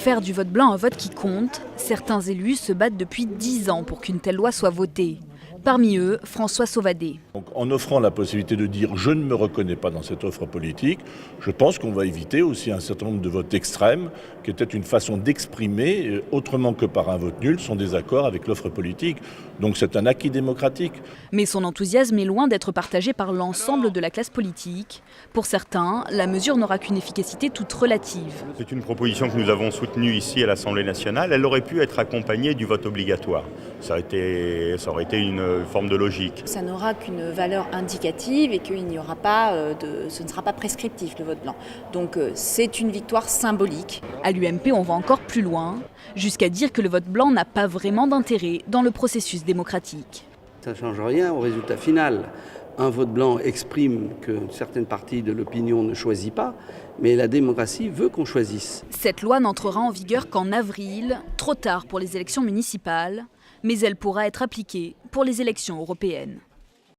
Faire du vote blanc un vote qui compte, certains élus se battent depuis 10 ans pour qu'une telle loi soit votée. Parmi eux, François Sauvadet. Donc, en offrant la possibilité de dire « je ne me reconnais pas dans cette offre politique », je pense qu'on va éviter aussi un certain nombre de votes extrêmes qui étaient une façon d'exprimer, autrement que par un vote nul, son désaccord avec l'offre politique. Donc c'est un acquis démocratique. Mais son enthousiasme est loin d'être partagé par l'ensemble de la classe politique. Pour certains, la mesure n'aura qu'une efficacité toute relative. C'est une proposition que nous avons soutenue ici à l'Assemblée nationale. Elle aurait pu être accompagnée du vote obligatoire. Ça aurait été une forme de logique. Ça n'aura qu'une valeur indicative et qu'il n'y aura pas ce ne sera pas prescriptif le vote blanc. Donc c'est une victoire symbolique. À l'UMP, on va encore plus loin, jusqu'à dire que le vote blanc n'a pas vraiment d'intérêt dans le processus démocratique. Ça ne change rien au résultat final. Un vote blanc exprime qu'une certaine partie de l'opinion ne choisit pas, mais la démocratie veut qu'on choisisse. Cette loi n'entrera en vigueur qu'en avril, trop tard pour les élections municipales, mais elle pourra être appliquée pour les élections européennes.